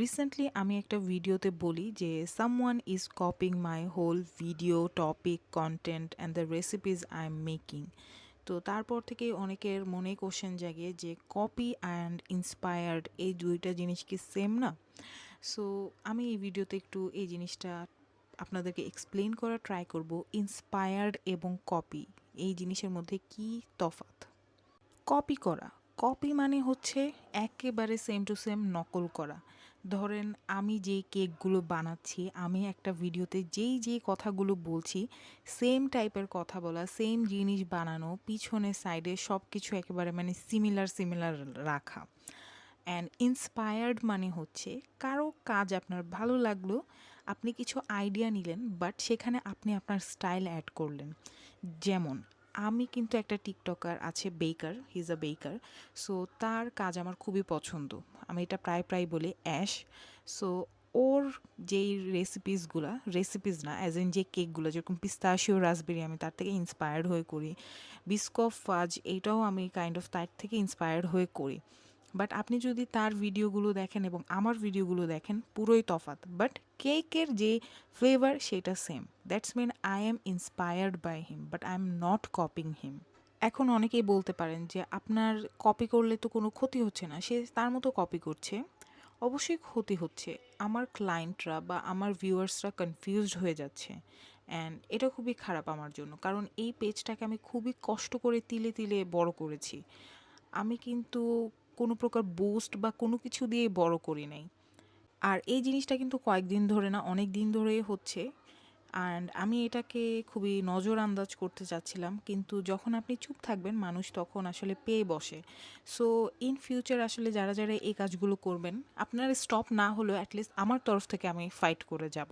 Recently আমি একটা ভিডিওতে বলি যে someone is copying my whole video topic content and the recipes I am making. তো তারপর থেকে অনেকের মনে কোশ্চেন জাগে যে কপি অ্যান্ড ইন্সপায়ার্ড এই দুইটা জিনিস কি সেম না? সো আমি এই ভিডিওতে একটু এই জিনিসটা আপনাদেরকে এক্সপ্লেন করার ট্রাই করব। ইন্সপায়ার্ড এবং কপি এই জিনিসের মধ্যে কি তফাৎ। কপি করা, কপি মানে হচ্ছে একেবারে সেম টু সেম নকল করা। ধরেন আমি যেই কেকগুলো বানাচ্ছি, আমি একটা ভিডিওতে যেই কথাগুলো বলছি, সেম টাইপের কথা বলা, সেম জিনিস বানানো, পিছনে সাইডে সব কিছু একেবারে মানে সিমিলার রাখা। অ্যান্ড ইন্সপায়ার্ড মানে হচ্ছে কারো কাজ আপনার ভালো লাগলো, আপনি কিছু আইডিয়া নিলেন, বাট সেখানে আপনি আপনার স্টাইল অ্যাড করলেন। যেমন আমি কিন্তু একটা টিকটকার আছে, বেকার, হি ইজ আ বেকার। সো তার কাজ আমার খুবই পছন্দ, আমি এটা প্রায় বলি অ্যাশ। সো ওর যেই রেসিপিস না, অ্যাজ ইন যে কেকগুলো, যেরকম পিস্তাশিও রাসবেরি, আমি তার থেকে ইন্সপায়ার্ড হয়ে করি। বিস্কফ ফাজ, এইটাও আমি কাইন্ড অফ তার থেকে ইন্সপায়ার্ড হয়ে করি। বাট আপনি যদি তার ভিডিওগুলো দেখেন এবং আমার ভিডিওগুলো দেখেন, পুরোই তফাৎ। বাট কেকের যে ফ্লেভার সেটা same. That's mean I am inspired by him, but I am not copying him. এখন অনেকেই বলতে পারেন যে আপনার কপি করলে তো কোনো ক্ষতি হচ্ছে না, সে তার মতো কপি করছে। অবশ্যই ক্ষতি হচ্ছে, আমার ক্লায়েন্টরা বা আমার ভিউয়ার্সরা কনফিউজড হয়ে যাচ্ছে। অ্যান্ড এটা খুবই খারাপ আমার জন্য, কারণ এই পেজটাকে আমি খুবই কষ্ট করে তিলে তিলে বড় করেছি। আমি কিন্তু কোনো প্রকার বুস্ট বা কোনো কিছু দিয়ে বড় করি নাই। আর এই জিনিসটা কিন্তু কয়েকদিন ধরে না, অনেক দিন ধরেই হচ্ছে। অ্যান্ড আমি এটাকে খুবই নজর আন্দাজ করতে চাচ্ছিলাম, কিন্তু যখন আপনি চুপ থাকবেন মানুষ তখন আসলে পেয়ে বসে। সো ইন ফিউচার আসলে যারা এই কাজগুলো করবেন, আপনার স্টপ না হলেও অ্যাটলিস্ট আমার তরফ থেকে আমি ফাইট করে যাব।